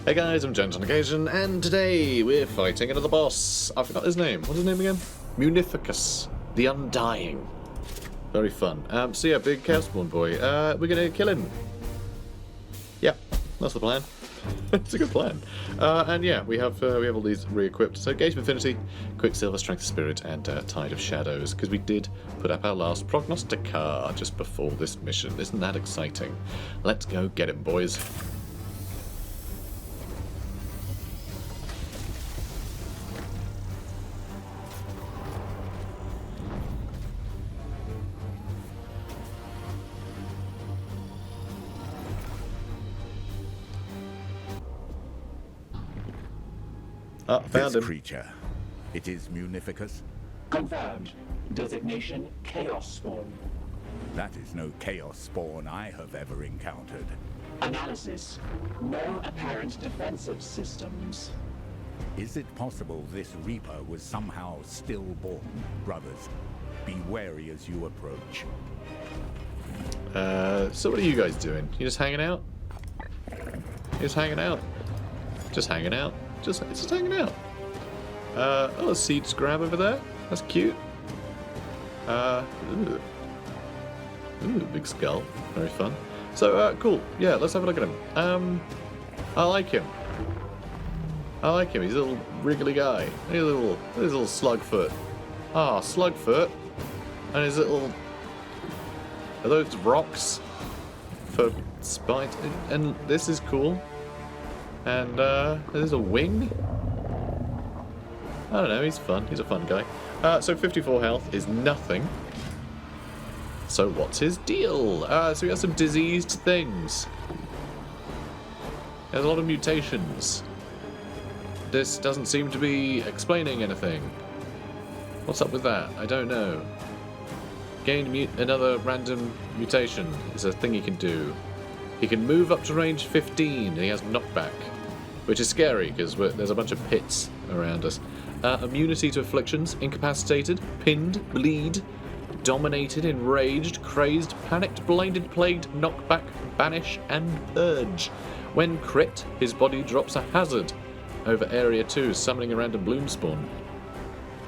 Hey guys, I'm Gent on occasion, and today we're fighting another boss. I forgot his name. What's his name again? MUNIFICUS, the Undying. Very fun. So yeah, big Chaos Spawn boy. We're gonna kill him. Yep, that's the plan. It's a good plan. And yeah, we have all these re-equipped. So Gauge of Infinity, Quicksilver, Strength of Spirit, and Tide of Shadows, because we did put up our last Prognosticar just before this mission. Isn't that exciting? Let's go get him, boys. Found him. Creature. It is MUNIFICUS. Confirmed. Designation Chaos Spawn. That is no Chaos Spawn I have ever encountered. Analysis. No apparent defensive systems. Is it possible this Reaper was somehow stillborn? Brothers, be wary as you approach. So what are you guys doing? You just hanging out? You just hanging out? Just hanging out? Just hanging out. Oh, a seeds grab over there. That's cute. Ooh, big skull. Very fun. So, cool. Yeah, let's have a look at him. I like him. I like him. He's a little wriggly guy. His little slugfoot. Ah, slugfoot. And his little... Are those rocks for spite? And this is cool. And there's a wing. I don't know, he's fun. He's a fun guy. So 54 health is nothing. So what's his deal? So he has some diseased things. He has a lot of mutations. This doesn't seem to be explaining anything. What's up with that? I don't know. Gain another random mutation is a thing he can do. He can move up to range 15, and he has knockback, which is scary because there's a bunch of pits around us. Immunity to afflictions, incapacitated, pinned, bleed, dominated, enraged, crazed, panicked, blinded, plagued, knockback, banish, and purge. When crit, his body drops a hazard over Area 2, summoning a random bloom spawn.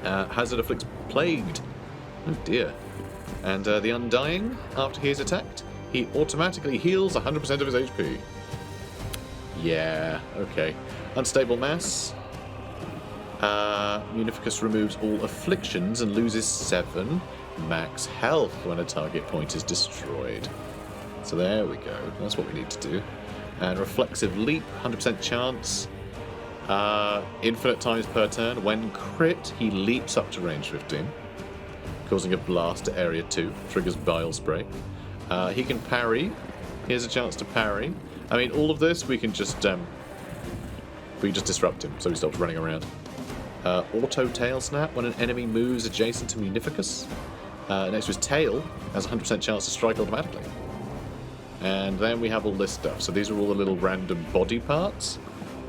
Hazard afflicts plagued. Oh dear. And the Undying, after he is attacked, he automatically heals 100% of his HP. Yeah, okay. Unstable mass. MUNIFICUS removes all afflictions and loses 7 max health when a target point is destroyed. So there we go. That's what we need to do. And Reflexive Leap, 100% chance. Infinite times per turn. When crit, he leaps up to range 15, causing a blast to Area 2. Triggers Bile Spray. He can parry. Here's a chance to parry. I mean, all of this we can just disrupt him, so he stops running around. Auto Tail Snap when an enemy moves adjacent to MUNIFICUS. Next to his tail, has a 100% chance to strike automatically. And then we have all this stuff. So these are all the little random body parts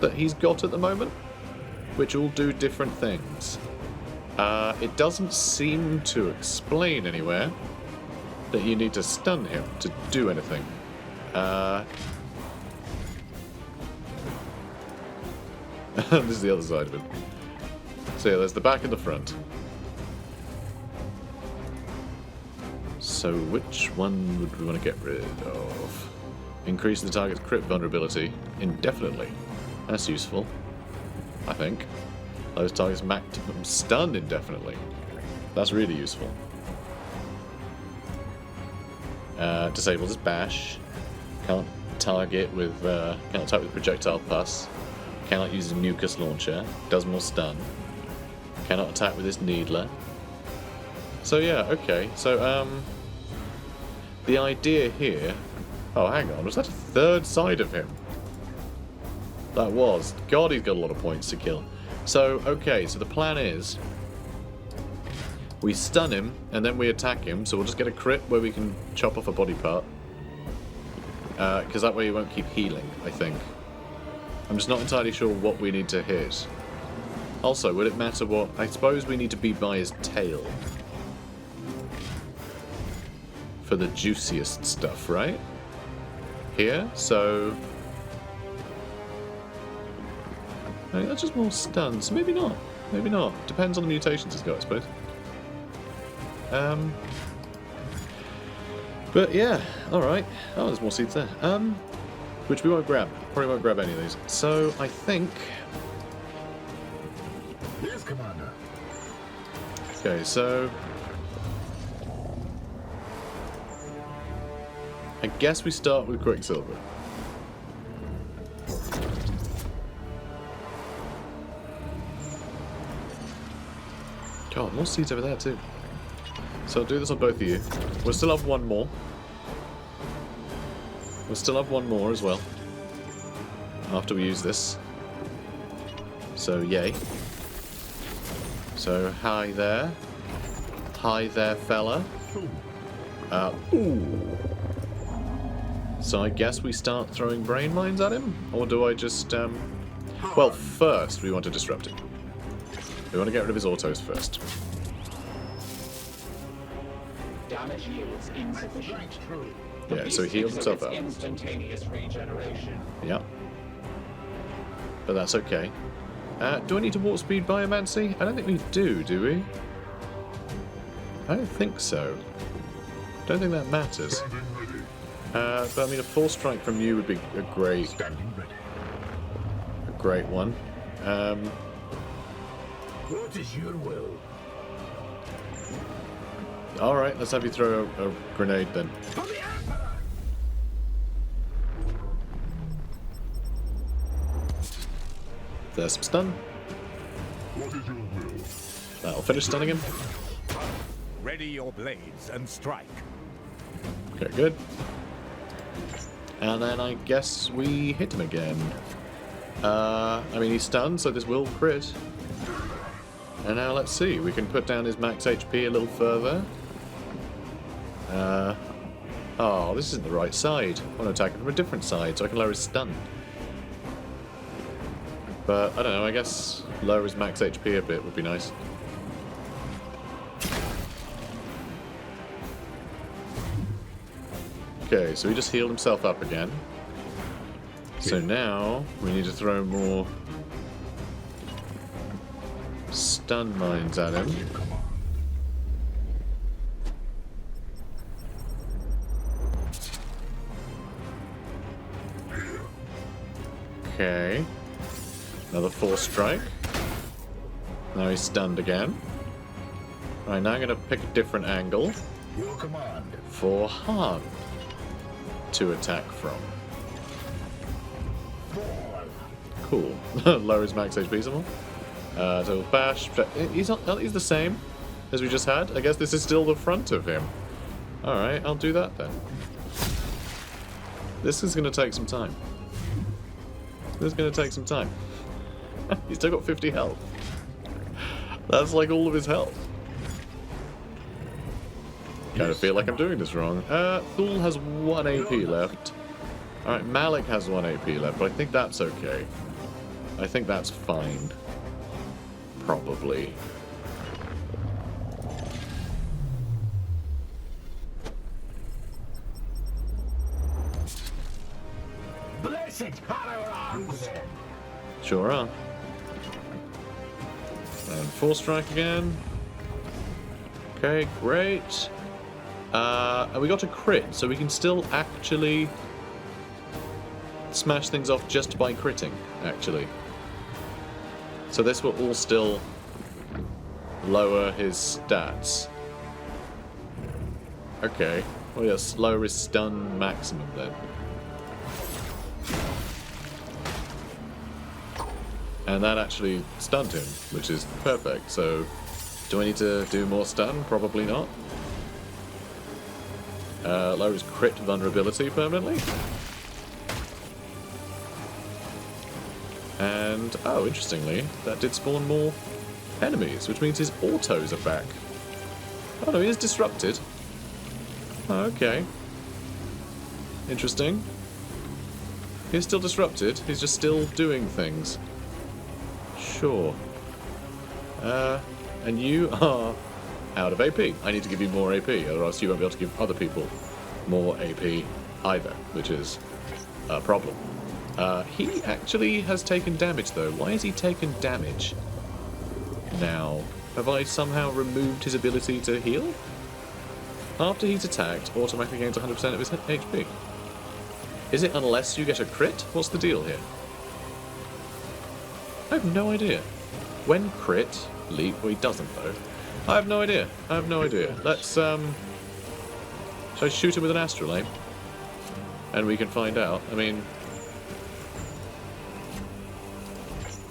that he's got at the moment, which all do different things. It doesn't seem to explain anywhere that you need to stun him to do anything. This is the other side of him. So yeah, there's the back and the front. So which one would we want to get rid of? Increase the target's crit vulnerability indefinitely. That's useful, I think. Those targets maximum stun indefinitely. That's really useful. Disables his bash. Can't target with projectile pus. Cannot use his mucus launcher. Does more stun. Cannot attack with his needler. So yeah, okay. So the idea here. Oh, hang on. Was that a third side of him? That was. God, he's got a lot of points to kill. So okay. So the plan is, we stun him, and then we attack him, so we'll just get a crit where we can chop off a body part. Because that way he won't keep healing, I think. I'm just not entirely sure what we need to hit. Also, would it matter what... I suppose we need to be by his tail. For the juiciest stuff, right? Here, so... I mean, that's just more stuns. Maybe not. Maybe not. Depends on the mutations it's got, I suppose. But yeah, alright. Oh, there's more seeds there. Which we won't grab. Probably won't grab any of these. So, I think... Yes, Commander. Okay, so... I guess we start with Quicksilver. God, more seeds over there too. So I'll do this on both of you. We'll still have one more. We'll still have one more as well. After we use this. So, yay. So, hi there. Hi there, fella. Ooh. So I guess we start throwing brain mines at him? Or do I just, Well, first we want to disrupt him. We want to get rid of his autos first. Damage yields insufficient. Yeah, so he heals himself up. Instantaneous regeneration. Yeah. But that's okay. Do I need to warp speed biomancy? I don't think we do we? I don't think so. Don't think that matters. But I mean, a force strike from you would be a great one. What is your will? Alright, let's have you throw a grenade then. There's some stun. What is your will? That'll finish stunning him. Ready your blades and strike. Okay, good. And then I guess we hit him again. I mean, he's stunned, so this will crit. And now let's see. We can put down his max HP a little further. Oh, this isn't the right side. I want to attack him from a different side so I can lower his stun. But, I don't know, I guess lower his max HP a bit would be nice. Okay, so he just healed himself up again. So now we need to throw more stun mines at him. Okay. Another force strike. Now he's stunned again. Right, now I'm going to pick a different angle Your command. for Han to attack from. Cool. Lower his max HP some more. So bash. He's the same as we just had. I guess this is still the front of him. Alright, I'll do that then. This is going to take some time. This is going to take some time. He's still got 50 health. That's like all of his health. Kind of feel like I'm doing this wrong. Thule has 1 AP left. Alright, Malik has 1 AP left, but I think that's okay. I think that's fine. Probably. Blessed hollow arms. Sure are. And full strike again. Okay, great. And we got a crit, so we can still actually smash things off just by critting, actually. So this will all still lower his stats. Okay. Well, yes, lower his stun maximum then. And that actually stunned him, which is perfect. So, do I need to do more stun? Probably not. Lower his crit vulnerability permanently. And, oh, interestingly, that did spawn more enemies, which means his autos are back. Oh no, he is disrupted. Oh, okay. Interesting. He's still disrupted, he's just still doing things. Sure. And you are out of AP. I need to give you more AP, otherwise you won't be able to give other people more AP either, which is a problem. He actually has taken damage, though. Why has he taken damage now? Have I somehow removed his ability to heal? After he's attacked, automatically gains 100% of his HP. Is it unless you get a crit? What's the deal here? I have no idea. When crit, leap, well he doesn't though. I have no idea. I have no idea. Let's, shall I shoot him with an astrolabe? And we can find out. I mean,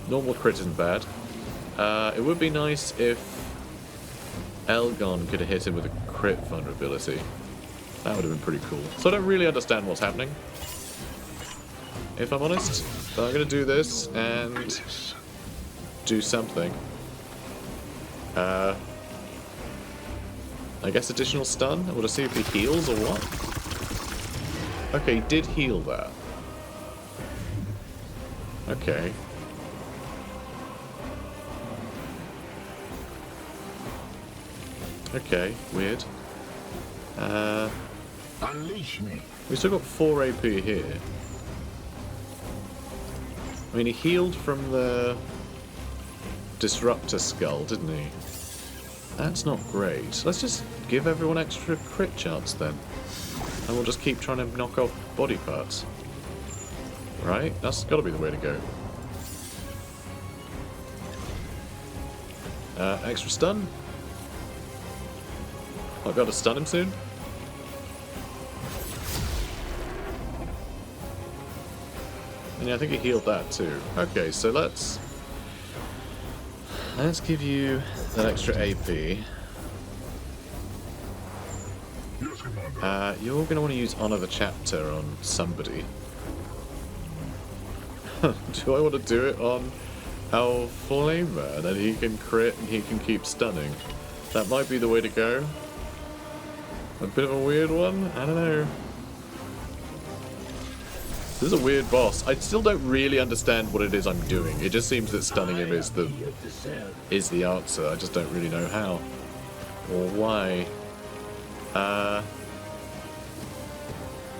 normal crit isn't bad. It would be nice if Elgon could have hit him with a crit vulnerability. That would have been pretty cool. So I don't really understand what's happening, if I'm honest. But I'm going to do this and do something. I guess additional stun? I want to see if he heals or what. Okay, he did heal that. Okay. Okay, weird. Unleash me. We still got 4 AP here. I mean, he healed from the Disruptor Skull, didn't he? That's not great. Let's just give everyone extra crit chance then. And we'll just keep trying to knock off body parts. Right? That's gotta be the way to go. Extra stun. I've got to stun him soon. And yeah, I think he healed that too. Okay, so let's give you that extra AP. Yes, Commander. You're going to want to use Honor the Chapter on somebody. Do I want to do it on our Flamer? Then he can crit and he can keep stunning. That might be the way to go. A bit of a weird one? I don't know. This is a weird boss. I still don't really understand what it is I'm doing. It just seems that stunning him is the answer. I just don't really know how. Or why. Alright,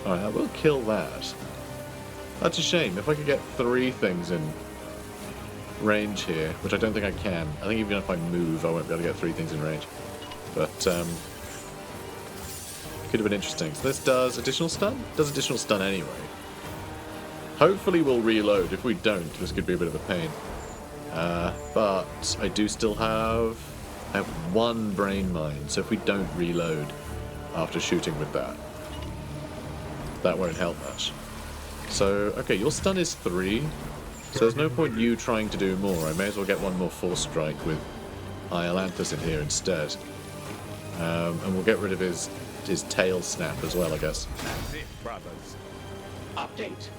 I will kill that. That's a shame. If I could get 3 things in range here, which I don't think I can. I think even if I move, I won't be able to get 3 things in range. But, could have been interesting. So this does additional stun? Does additional stun anyway. Hopefully we'll reload. If we don't, this could be a bit of a pain. But I do still have... I have 1 brain mine, so if we don't reload after shooting with that, that won't help much. So, okay, your stun is 3, so there's no point you trying to do more. I may as well get 1 more Force Strike with Iolanthus in here instead. And we'll get rid of his tail snap as well, I guess. That's it, brothers. Update.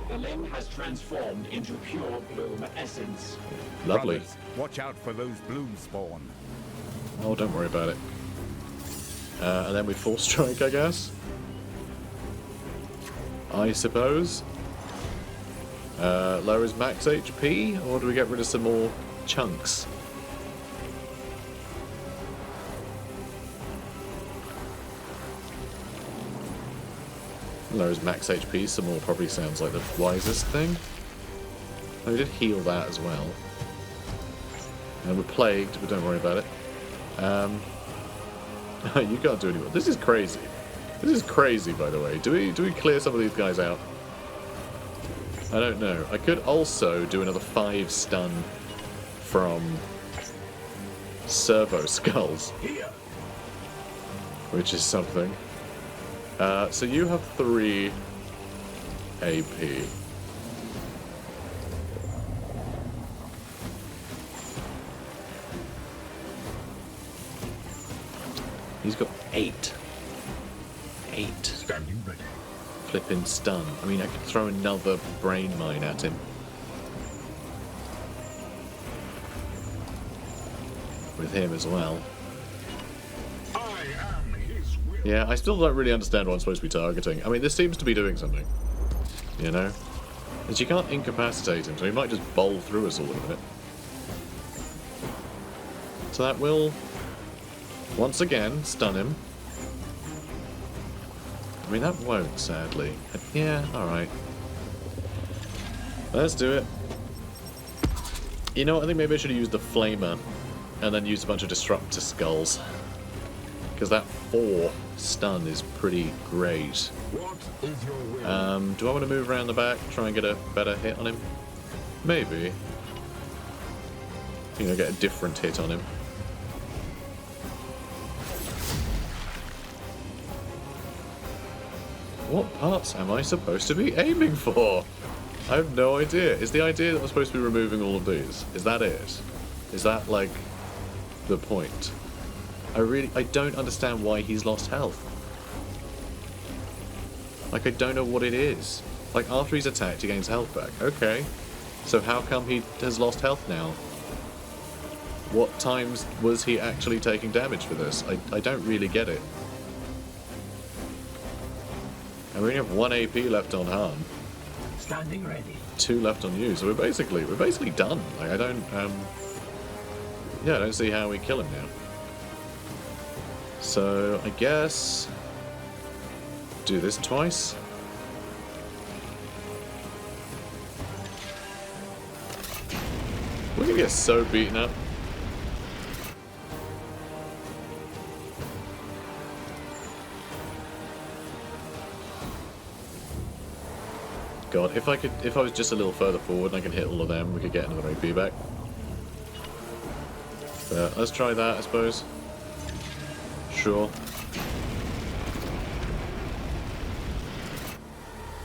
The limb has transformed into pure bloom essence. Lovely. Brothers, watch out for those bloom spawn. Oh, don't worry about it. And then we Force Strike, I guess. I suppose. Lower his max HP, or do we get rid of some more chunks? Lower his max HP some more probably sounds like the wisest thing. Oh, we did heal that as well. And we're plagued, but don't worry about it. You can't do any more. This is crazy. This is crazy, by the way. Do we clear some of these guys out? I don't know. I could also do another 5 stun from Servo Skulls, which is something. So you have 3 AP. He's got 8. 8. Standing ready. Flipping stun. I mean, I could throw another brain mine at him. With him as well. I am his will. Yeah, I still don't really understand what I'm supposed to be targeting. I mean, this seems to be doing something. You know? Because you can't incapacitate him, so he might just bowl through us all in a minute. So that will, once again, stun him. I mean, that won't, sadly. Yeah, alright. Let's do it. You know what, I think maybe I should have used the Flamer and then used a bunch of Disruptor Skulls. Because that 4 stun is pretty great. What is your will? Do I want to move around the back, try and get a better hit on him? Maybe. I think I'll get a different hit on him. What parts am I supposed to be aiming for? I have no idea. Is the idea that I'm supposed to be removing all of these? Is that it? Is that, like, the point? I don't understand why he's lost health. Like, I don't know what it is. Like, after he's attacked, he gains health back. Okay. So how come he has lost health now? What times was he actually taking damage for this? I don't really get it. And we only have 1 AP left on Han. Standing ready. 2 left on you, so we're basically done. Like, I don't yeah, I don't see how we kill him now. So I guess do this twice. We're gonna get so beaten up. God, if I was just a little further forward and I can hit all of them, we could get another AP back. But let's try that, I suppose. Sure.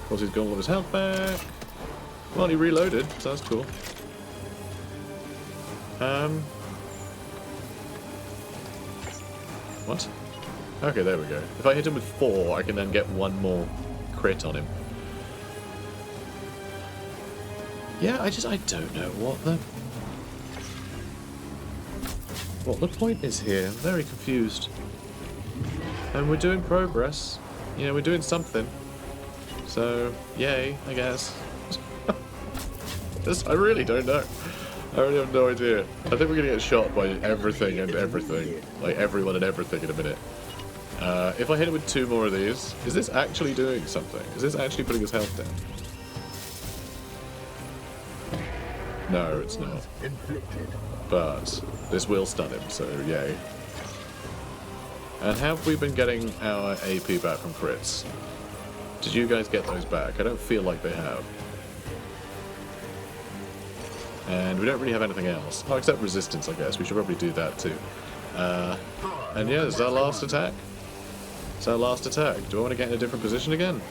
Of course, he's got all of his health back. Well, he reloaded, so that's cool. What? Okay, there we go. If I hit him with 4, I can then get 1 more crit on him. Yeah, I don't know what the point is here. I'm very confused. And we're doing progress. You know, we're doing something. So, yay, I guess. I really don't know. I really have no idea. I think we're gonna get shot by everything and everything. Like, everyone and everything in a minute. If I hit it with 2 more of these, is this actually doing something? Is this actually putting his health down? No, it's not. But this will stun him, so yay. And have we been getting our AP back from crits? Did you guys get those back? I don't feel like they have. And we don't really have anything else. Oh, except resistance, I guess. We should probably do that too. And yeah, this is our last attack. It's our last attack. Do I want to get in a different position again?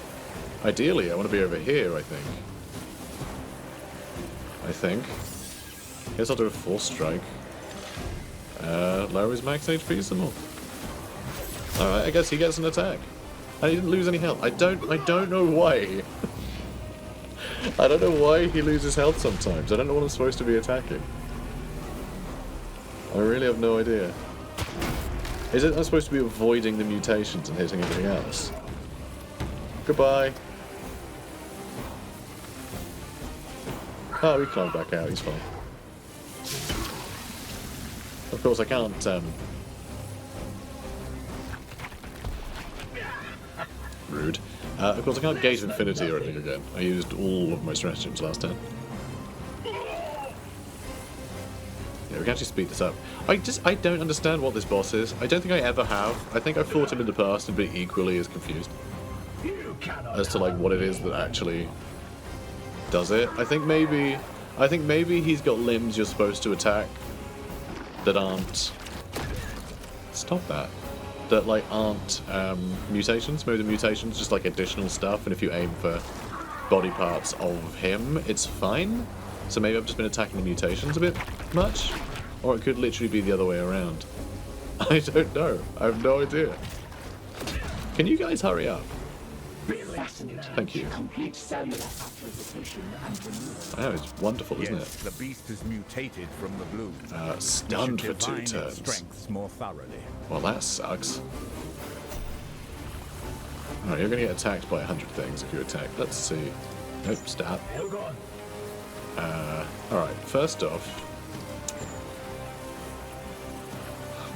Ideally, I want to be over here, I think. Guess I'll do a Force Strike. Lower his max HP some more. Alright, I guess he gets an attack. And he didn't lose any health. I don't know why. I don't know why he loses health sometimes. I don't know what I'm supposed to be attacking. I really have no idea. Is it I'm supposed to be avoiding the mutations and hitting everything else? Goodbye. Oh, he climbed back out, he's fine. Of course, I can't, rude. Of course, I can't Gate of Infinity or anything again. I used all of my stratagems last time. Yeah, we can actually speed this up. I don't understand what this boss is. I don't think I ever have. I think I've fought him in the past and been equally as confused as to, like, what it is that actually does it. I think maybe he's got limbs you're supposed to attack that aren't... Stop that. That, like, aren't mutations. Maybe the mutations just, like, additional stuff, and if you aim for body parts of him, it's fine. So maybe I've just been attacking the mutations a bit much? Or it could literally be the other way around. I don't know. I have no idea. Can you guys hurry up? Thank you. Oh, it's wonderful, isn't it? The beast has mutated from the blue. Stunned for 2 Its turns. strengths more thoroughly. Well, that sucks. Alright, you're gonna get attacked by 100 things if you attack. Let's see. Nope, stop. Alright, first off...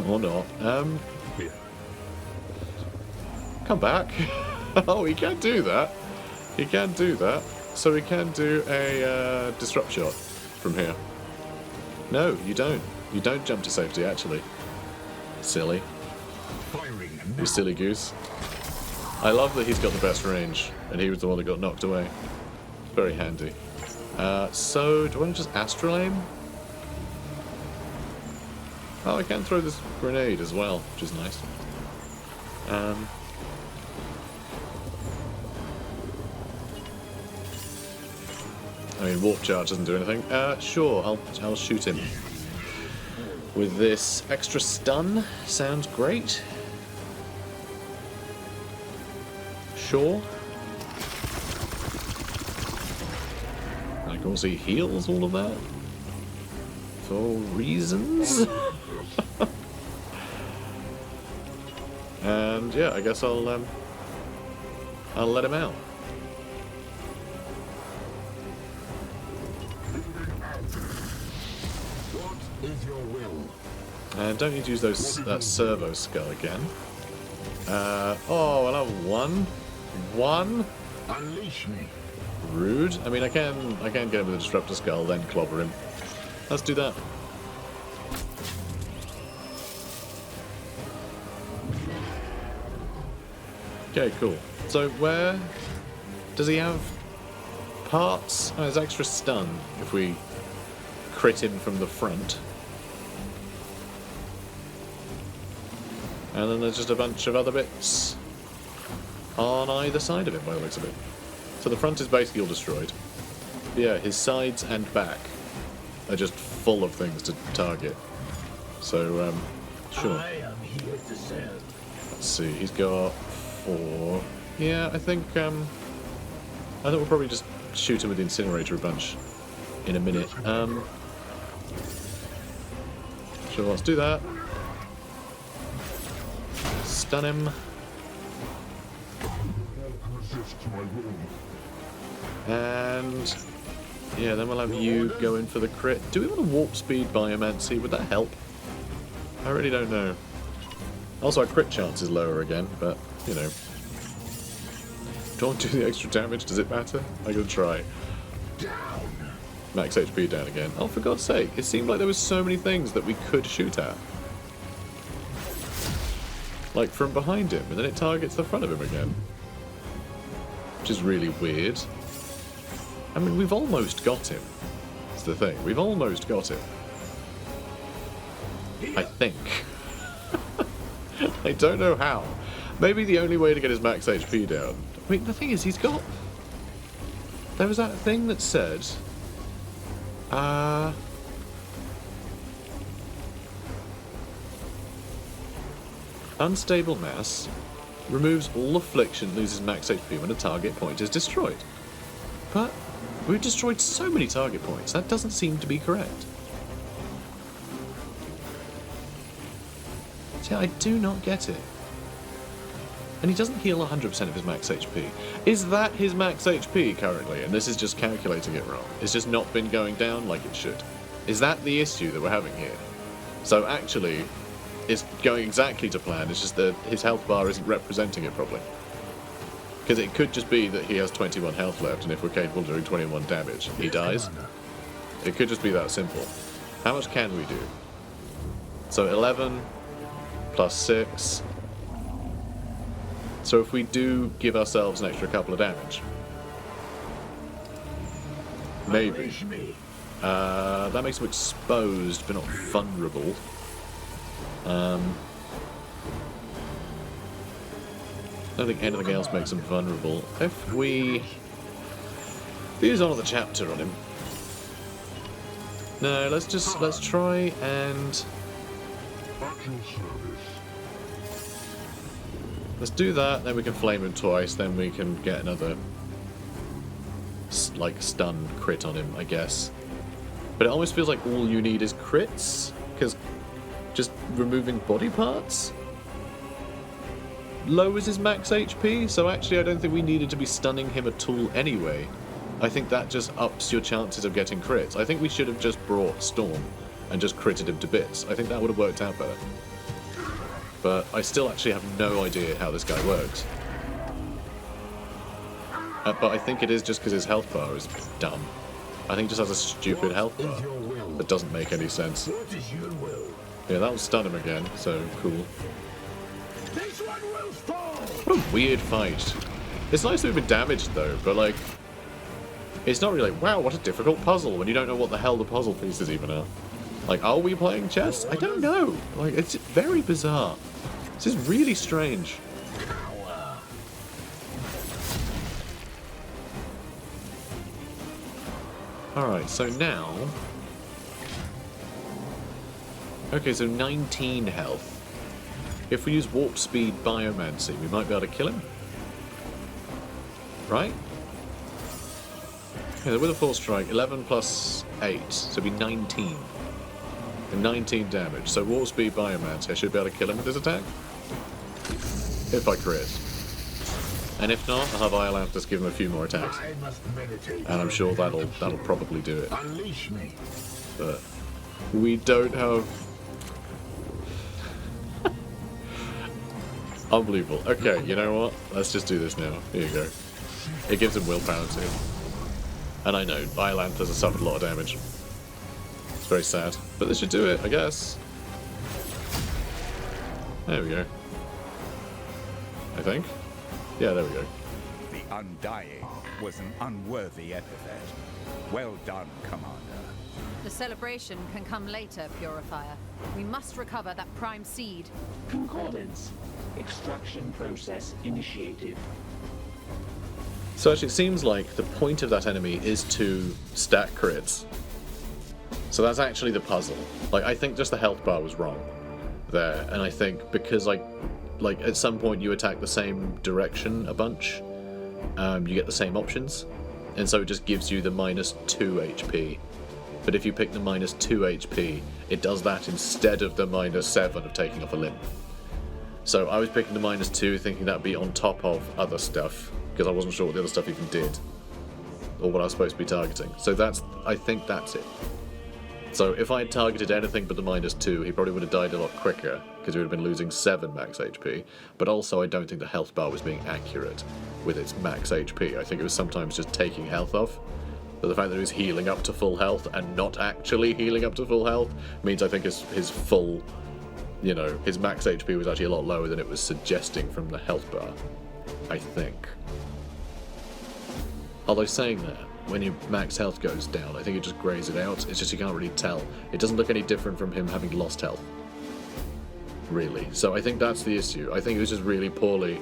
Or not. Come back. Oh, he can't do that. He can't do that. so we can do a disrupt shot from here. No, you don't. You don't jump to safety, actually. Silly. You silly goose. I love that he's got the best range, and he was the one that got knocked away. Very handy. So, do I want to just astral aim? Oh, I can throw this grenade as well, which is nice. I mean, warp charge doesn't do anything. Sure, I'll shoot him with this extra stun. Sounds great. Sure. And of course, he heals all of that for reasons. And yeah, I guess I'll let him out. Is your will? Don't need to use that servo skull again. Oh, I'll have one. One? Unleash me. Rude. I mean, I can get him with a disruptor skull, then clobber him. Let's do that. Okay, cool. So where does he have parts? Oh, there's extra stun if we crit him from the front. And then there's just a bunch of other bits on either side of it by the looks of it. So the front is basically all destroyed. But yeah, his sides and back are just full of things to target. So, sure. I am here to serve. Let's see, he's got 4. Yeah, I think we'll probably just shoot him with the incinerator a bunch in a minute. Sure, let's do that. Stun him. And yeah, then we'll have you go in for the crit. Do we want to warp speed biomancy? Would that help? I really don't know. Also, our crit chance is lower again, but you know. Don't do the extra damage. Does it matter? I'm gonna try. Max HP down again. Oh, for God's sake! It seemed like there was so many things that we could shoot at. Like from behind him, and then it targets the front of him again. Which is really weird. I mean, we've almost got him. That's the thing. We've almost got him. I think. I don't know how. Maybe the only way to get his max HP down. Wait, the thing is, he's got... There was that thing that said... Unstable mass removes all affliction, loses max HP when a target point is destroyed. But we've destroyed so many target points, that doesn't seem to be correct. See, I do not get it. And he doesn't heal 100% of his max HP. Is that his max HP currently? And this is just calculating it wrong. It's just not been going down like it should. Is that the issue that we're having here? So actually, it's going exactly to plan, it's just that his health bar isn't representing it properly. Because it could just be that he has 21 health left, and if we're capable of doing 21 damage, he dies. It could just be that simple. How much can we do? So 11 plus 6. So if we do give ourselves an extra couple of damage, maybe. That makes him exposed, but not vulnerable. I don't think anything else makes him vulnerable. If we use another chapter on him. No, let's try and let's do that, then we can flame him twice, then we can get another like stun crit on him, I guess. But it almost feels like all you need is crits, because just removing body parts lowers his max HP, so actually I don't think we needed to be stunning him at all anyway. I think that just ups your chances of getting crits. I think we should have just brought Storm and just critted him to bits. I think that would have worked out better. But I still actually have no idea how this guy works. But I think it is just because his health bar is dumb. I think he just has a stupid health bar Is your will? that doesn't make any sense. What is your will? Yeah, that'll stun him again, so cool. This one will fall! What a weird fight. It's nice that we've been damaged though, but like, it's not really like, wow, what a difficult puzzle when you don't know what the hell the puzzle pieces even are. Like, are we playing chess? I don't know. Like, it's very bizarre. This is really strange. Alright, so now... Okay, so 19 health. If we use Warp Speed Biomancy, we might be able to kill him. Right? Okay, so with a Force Strike, 11 plus 8, so it'd be 19. And 19 damage. So Warp Speed Biomancy, I should be able to kill him with this attack. If I crit. And if not, I'll have Iolanthus give him a few more attacks. I must meditate. And I'm sure that'll probably do it. Unleash me. But we don't have... Unbelievable. Okay, you know what? Let's just do this now. Here you go. It gives him willpower too. And I know, Iolanthus has suffered a lot of damage. It's very sad. But this should do it, I guess. There we go. I think. Yeah, there we go. The Undying was an unworthy epithet. Well done, Commander. The celebration can come later, Purifier. We must recover that prime seed. Concordance. Extraction process initiated. So actually it seems like the point of that enemy is to stack crits. So that's actually the puzzle. Like, I think just the health bar was wrong there, and I think because like at some point you attack the same direction a bunch, you get the same options, and so it just gives you the -2 HP. But if you pick the -2 HP, it does that instead of the -7 of taking off a limb. So I was picking the -2 thinking that'd be on top of other stuff, because I wasn't sure what the other stuff even did, or what I was supposed to be targeting. So I think that's it. So if I had targeted anything but the -2, he probably would have died a lot quicker, because he would have been losing 7 max HP. But also I don't think the health bar was being accurate with its max HP. I think it was sometimes just taking health off. But the fact that he was healing up to full health and not actually healing up to full health means I think his full, you know, his max HP was actually a lot lower than it was suggesting from the health bar. I think. Although saying that, when your max health goes down, I think it just grays it out. It's just you can't really tell. It doesn't look any different from him having lost health. Really. So I think that's the issue. I think it was just really poorly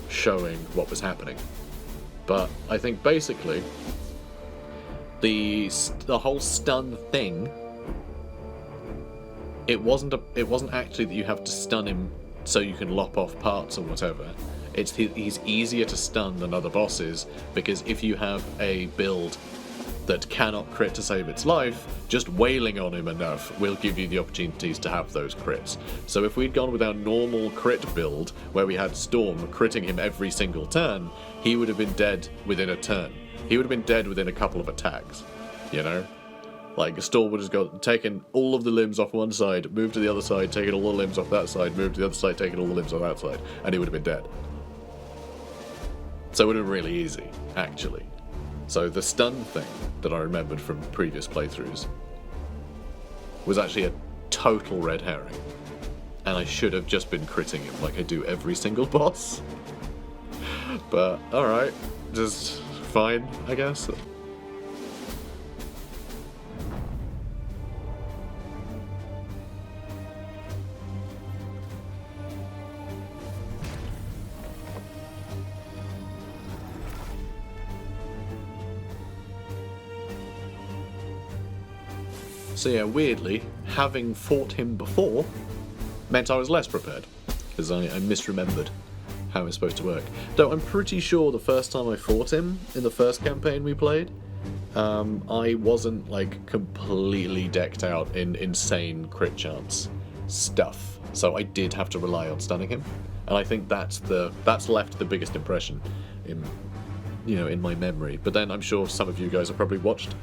showing what was happening. But I think basically the whole stun thing, it wasn't actually that you have to stun him so you can lop off parts or whatever. He's easier to stun than other bosses, because if you have a build that cannot crit to save its life, just wailing on him enough will give you the opportunities to have those crits. So if we'd gone with our normal crit build, where we had Storm critting him every single turn, he would have been dead within a turn. He would have been dead within a couple of attacks, you know? Like, Storm would have just taken all of the limbs off one side, moved to the other side, taken all the limbs off that side, moved to the other side, taken all the limbs off that side, and he would have been dead. So it would have been really easy, actually. So the stun thing that I remembered from previous playthroughs was actually a total red herring. And I should have just been critting him like I do every single boss. But, alright, just fine, I guess. So yeah, weirdly, having fought him before meant I was less prepared, because I misremembered how it was supposed to work. Though I'm pretty sure the first time I fought him, in the first campaign we played, I wasn't like completely decked out in insane crit chance stuff. So I did have to rely on stunning him, and I think that's left the biggest impression in my memory. But then I'm sure some of you guys have probably watched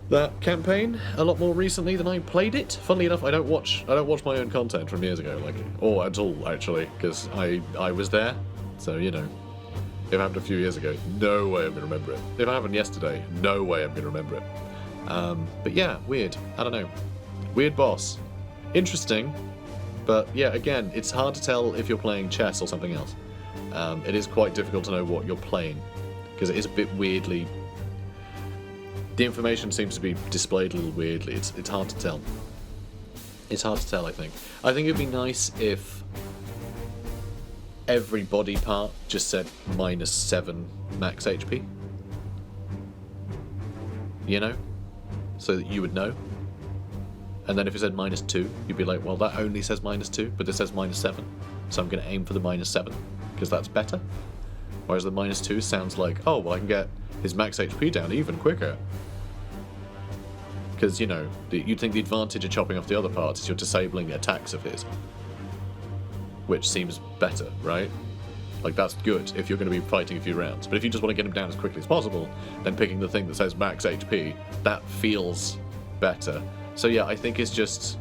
that campaign a lot more recently than I played it. Funnily enough, I don't watch my own content from years ago, or at all actually, because I was there, so you know. If it happened a few years ago, no way I'm going to remember it. If it happened yesterday, no way I'm going to remember it. But yeah, weird. I don't know. Weird boss. Interesting. But yeah, again, it's hard to tell if you're playing chess or something else. It is quite difficult to know what you're playing. Because it is a bit weirdly... The information seems to be displayed a little weirdly. It's hard to tell. It's hard to tell, I think. I think it'd be nice if every body part just said -7 max HP. You know? So that you would know. And then if it said -2, you'd be like, well, that only says -2, but this says -7. So I'm going to aim for the -7, because that's better. Whereas the -2 sounds like, oh, well, I can get his max HP down even quicker. Because, you know, you'd think the advantage of chopping off the other parts is you're disabling attacks of his. Which seems better, right? Like, that's good if you're going to be fighting a few rounds. But if you just want to get him down as quickly as possible, then picking the thing that says max HP, that feels better. So yeah, I think it's just...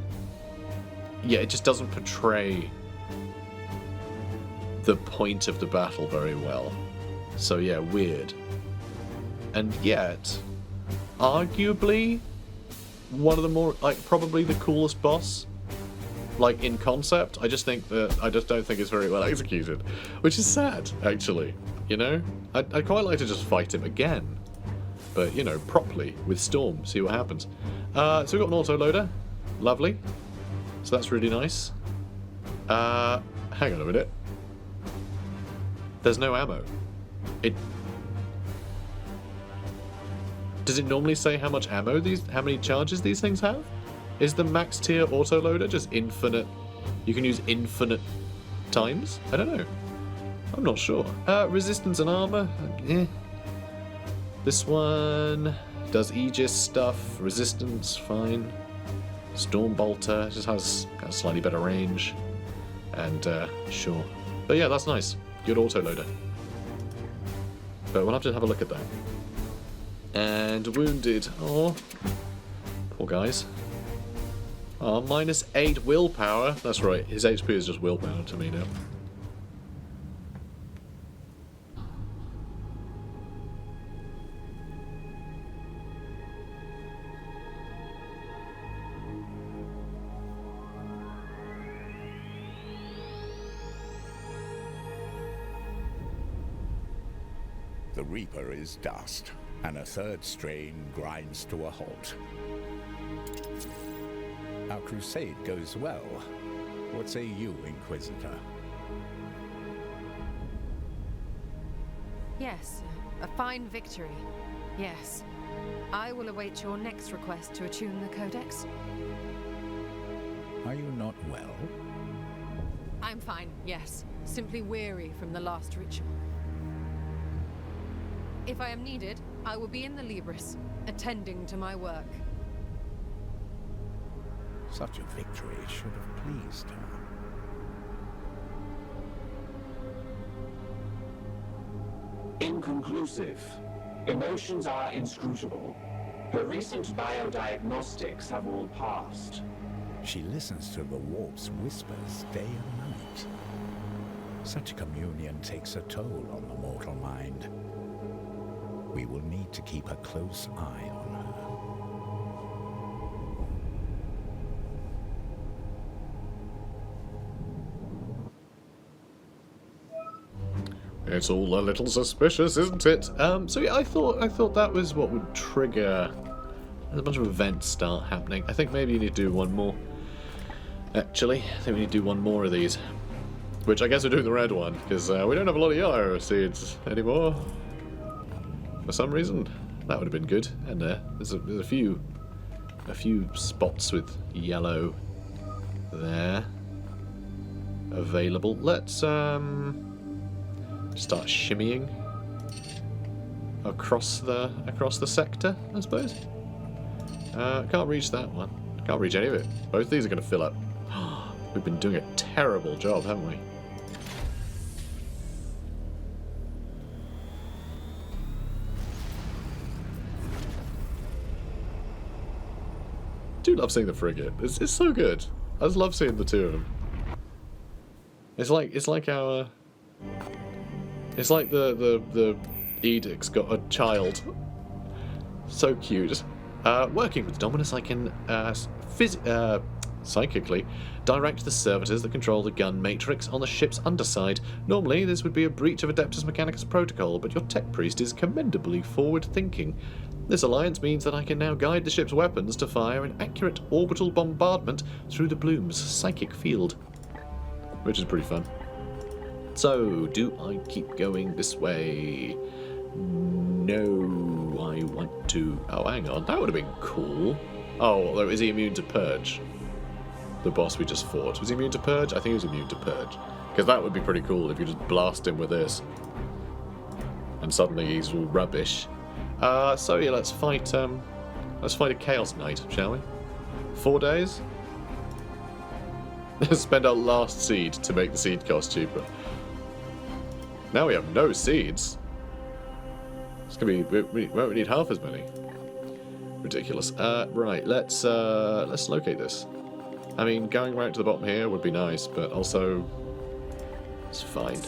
Yeah, it just doesn't portray the point of the battle very well. So yeah, weird. And yet, arguably, one of the more, like, probably the coolest boss, like, in concept. I just don't think it's very well executed, which is sad, actually, you know? I'd quite like to just fight him again, but, you know, properly, with Storm, see what happens. So we've got an autoloader, lovely, so that's really nice. Hang on a minute. There's no ammo. Does it normally say how much ammo how many charges these things have? Is the max tier autoloader just infinite? You can use infinite times? I don't know. I'm not sure. Resistance and armor. Eh. This one does Aegis stuff. Resistance, fine. Storm Bolter just has slightly better range. And sure. But yeah, that's nice. Good autoloader. But we'll have to have a look at that. And wounded. Oh, poor guys. Oh, -8 willpower. That's right. His HP is just willpower to me now. The Reaper is dust, and a third strain grinds to a halt. Our crusade goes well. What say you, Inquisitor? Yes, a fine victory. Yes. I will await your next request to attune the Codex. Are you not well? I'm fine, yes. Simply weary from the last ritual. If I am needed, I will be in the Libris, attending to my work. Such a victory should have pleased her. Inconclusive. Emotions are inscrutable. Her recent biodiagnostics have all passed. She listens to the warp's whispers day and night. Such communion takes a toll on the mortal mind. We will need to keep a close eye on her. It's all a little suspicious, isn't it? So yeah, I thought that was what would trigger a bunch of events start happening. I think maybe you need to do one more. Actually, I think we need to do one more of these. Which I guess we're doing the red one, because we don't have a lot of yellow seeds anymore. For some reason. That would have been good. And there's a few spots with yellow there available. Let's start shimmying across the sector, I suppose. Can't reach that one. Can't reach any of it. Both these are going to fill up. We've been doing a terrible job, haven't we? I do love seeing the frigate. It's so good. I just love seeing the two of them. It's like our It's like the edict's got a child. So cute. Working with Dominus, I can psychically direct the servitors that control the gun matrix on the ship's underside. Normally, this would be a breach of Adeptus Mechanicus protocol, but your tech priest is commendably forward-thinking. This alliance means that I can now guide the ship's weapons to fire an accurate orbital bombardment through the Bloom's psychic field. Which is pretty fun. So, do I keep going this way? No, I want to... Oh, hang on. That would have been cool. Oh, although, is he immune to Purge? The boss we just fought. Was he immune to Purge? I think he was immune to Purge. Because that would be pretty cool if you just blast him with this. And suddenly he's all rubbish. So yeah, let's fight a Chaos Knight, shall we? 4 days? Spend our last seed to make the seed cost cheaper. Now we have no seeds. It's gonna be we won't need half as many. Ridiculous. Right, let's locate this. I mean, going right to the bottom here would be nice, but also it's fine.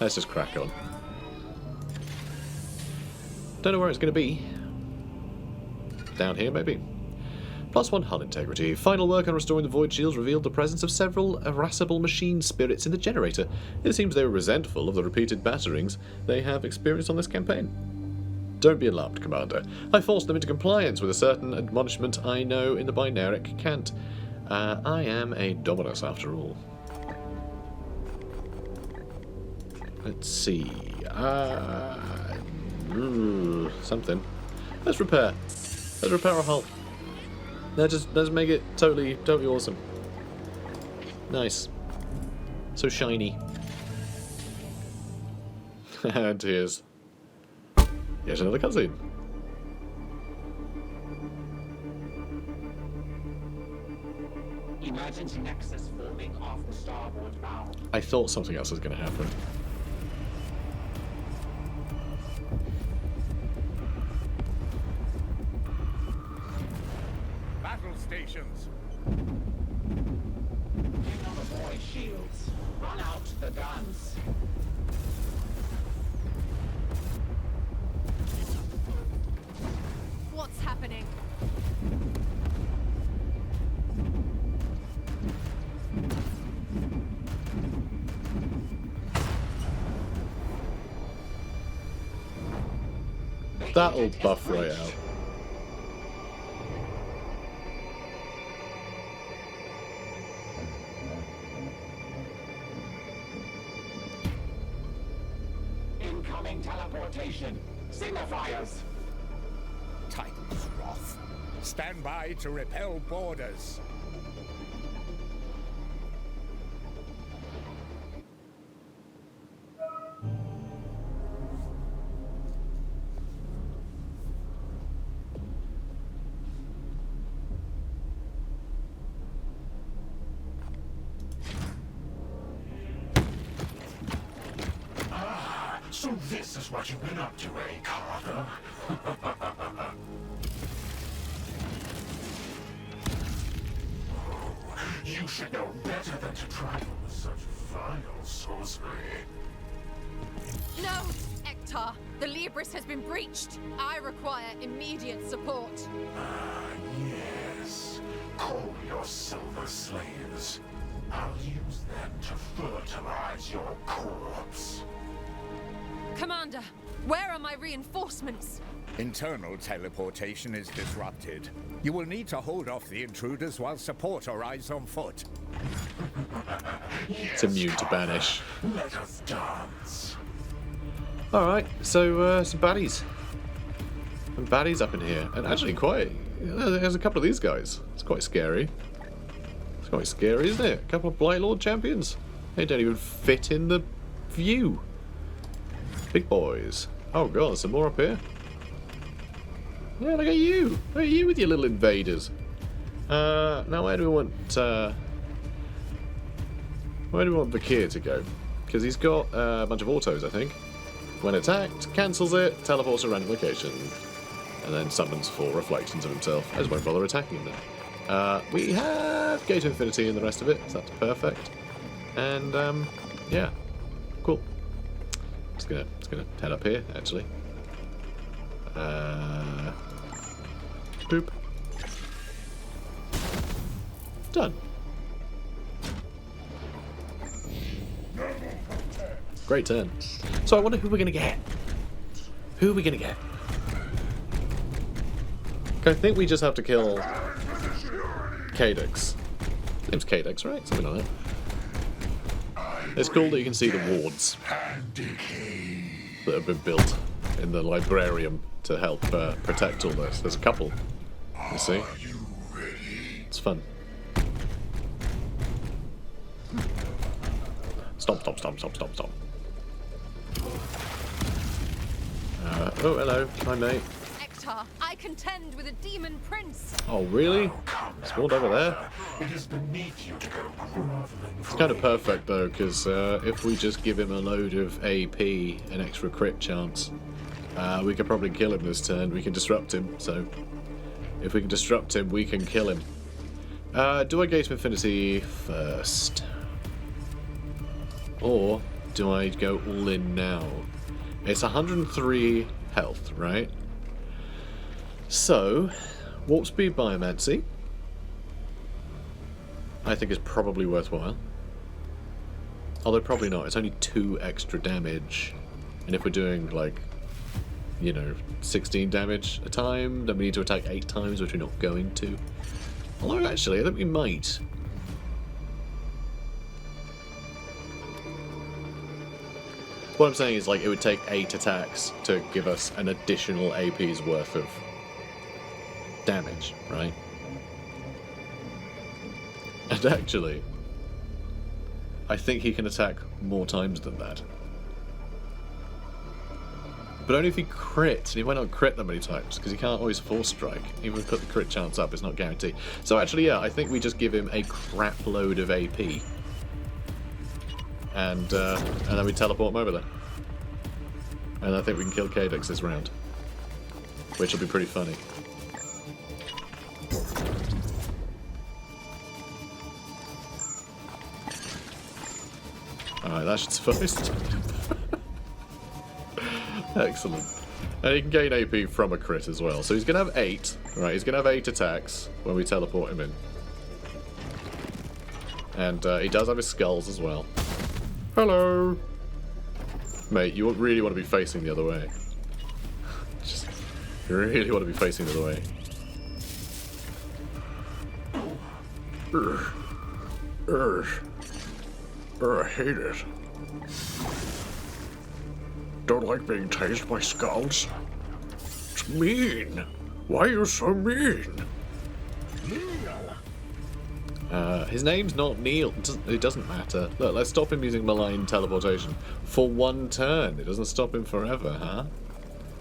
Let's just crack on. Don't know where it's going to be. Down here, maybe. +1 hull integrity. Final work on restoring the void shields revealed the presence of several irascible machine spirits in the generator. It seems they were resentful of the repeated batterings they have experienced on this campaign. Don't be alarmed, Commander. I forced them into compliance with a certain admonishment I know in the binaric cant. I am a Dominus, after all. Let's see. Something. Let's repair. Let's repair our hull. Let's make it totally awesome. Nice. So shiny. And here's yet another cutscene. Emergency nexus forming off the starboard bow. I thought something else was going to happen. Battle stations. Bring on the void shields. Run out the guns. What's happening? That'll buff right out. Incoming teleportation. Signifiers. Titan's wrath. Stand by to repel borders. So this is what you've been up to, eh, Carter? You should know better than to trifle with such vile sorcery. No, Ektar. The Libris has been breached. I require immediate support. Ah, yes. Call your silver slaves. I'll use them to fertilize your corpse. Commander, where are my reinforcements? Internal teleportation is disrupted. You will need to hold off the intruders while support arrives on foot. It's immune to banish. Let us dance. Alright, so some baddies. Some baddies up in here. And actually quite... there's a couple of these guys. It's quite scary. It's quite scary, isn't it? A couple of Blight Lord champions. They don't even fit in the view. Big boys. Oh god, there's some more up here. Yeah, look at you. Look at you with your little invaders. Now where do we want Vakir to go? Because he's got a bunch of autos, I think. When attacked, cancels it, teleports to a random location, and then summons 4 reflections of himself. I just won't bother attacking him then. We have Gate of Infinity and the rest of it, so that's perfect. And yeah, cool. gonna head up here actually. Boop. Done. Great turn. So I wonder who we're gonna get. Who are we gonna get? I think we just have to kill Cadix. His name's Cadix, right? Something like that. It's cool that you can see the wards that have been built in the librarium to help protect all this. There's a couple, you see? It's fun. Stomp, stomp, stomp, stomp, stomp, stomp. Oh, hello. Hi, mate. Ektar, I contend with a demon prince. Oh, really? Spawned over there? It is beneath you to go groveling It's for kind of perfect, though, because if we just give him a load of AP, an extra crit chance, we could probably kill him this turn. We can disrupt him, so if we can disrupt him, we can kill him. Do I Gate of Infinity first? Or do I go all in now? It's 103 health, right? So, Warp Speed Biomancy, I think is probably worthwhile. Although probably not, it's only 2 extra damage. And if we're doing, like, you know, 16 damage a time, then we need to attack 8 times, which we're not going to. Although, actually, I think we might. What I'm saying is, like, it would take 8 attacks to give us an additional AP's worth of damage, right? And actually, I think he can attack more times than that. But only if he crits, and he might not crit that many times, because he can't always force strike. Even if we put the crit chance up, it's not guaranteed. So actually, yeah, I think we just give him a crap load of AP. And then we teleport him over there. And I think we can kill Cadix this round. Which will be pretty funny. Alright, that should suffice. Excellent. And he can gain AP from a crit as well. So he's going to have 8. Right, he's going to have 8 attacks when we teleport him in. And he does have his skulls as well. Hello! Mate, you really want to be facing the other way. Just, you really want to be facing the other way. I hate it. Don't like being tased by skulls. It's mean. Why are you so mean? His name's not Neil. It doesn't matter. Look, let's stop him using malign teleportation for 1 turn. It doesn't stop him forever, huh?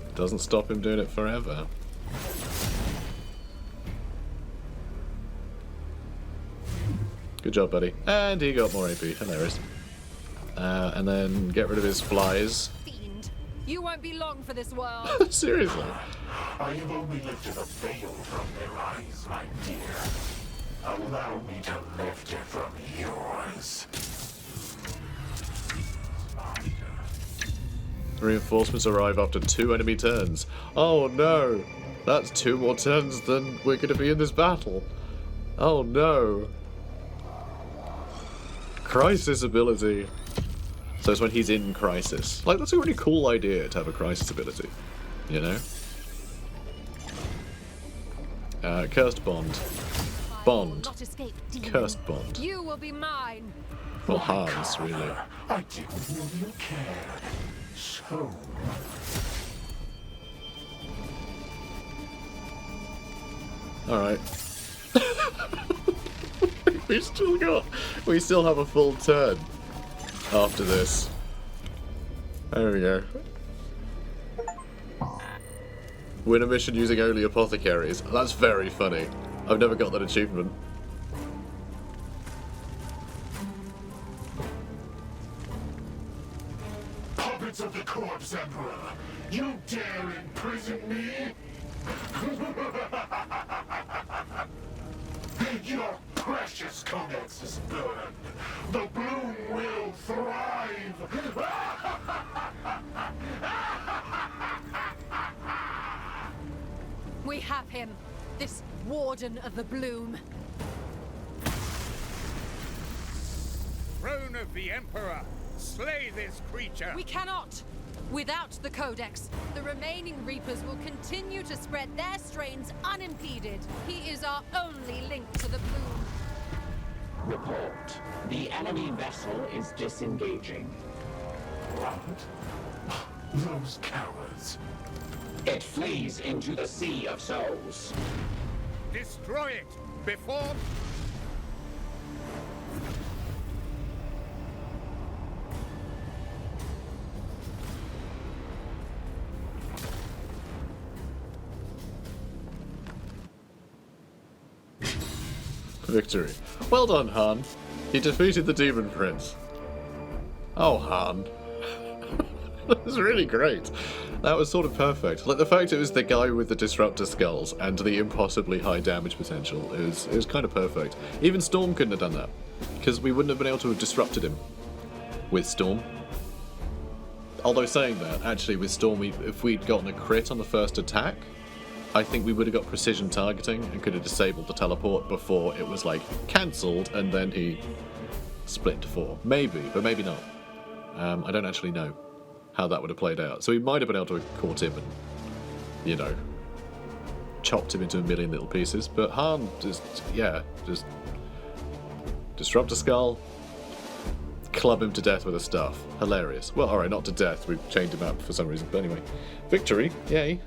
It doesn't stop him doing it forever. Good job, buddy. And he got more AP. Hilarious. And then get rid of his flies. Fiend, you won't be long for this world. Seriously. I have only lifted a veil from their eyes, my dear. Allow me to lift it from yours. Reinforcements arrive after 2 enemy turns. Oh no! That's 2 more turns than we're going to be in this battle. Oh no! Crisis ability. So it's when he's in crisis. Like, that's a really cool idea to have a crisis ability. You know? Cursed Bond. Bond. Not escape, demon. Cursed Bond. You will be mine. Well, Hans, really. I didn't know you cared so much. Alright. We still have a full turn after this. There we go. Win a mission using only apothecaries. That's very funny. I've never got that achievement. Puppets of the Corpse Emperor, you dare imprison me? Your precious codex is burned. The bloom will thrive. have him, this Warden of the Bloom. Throne of the Emperor, slay this creature! We cannot! Without the Codex, the remaining Reapers will continue to spread their strains unimpeded. He is our only link to the Bloom. Report. The enemy vessel is disengaging. What? Those cowards. It flees into the Sea of Souls. Destroy it before... Victory. Well done, Han. He defeated the Demon Prince. Oh, Han. That was really great. That was sort of perfect. Like, the fact it was the guy with the disruptor skulls and the impossibly high damage potential, it was kind of perfect. Even Storm couldn't have done that, because we wouldn't have been able to have disrupted him with Storm. Although saying that, actually with Storm, if we'd gotten a crit on the first attack, I think we would have got precision targeting and could have disabled the teleport before it was, like, cancelled and then he split into 4. Maybe, but maybe not. I don't actually know how that would have played out. So he might have been able to have caught him and, you know, chopped him into a million little pieces. But Han just disrupt a skull, club him to death with a staff. Hilarious. Well, alright, not to death. We've chained him up for some reason. But anyway, victory. Yay.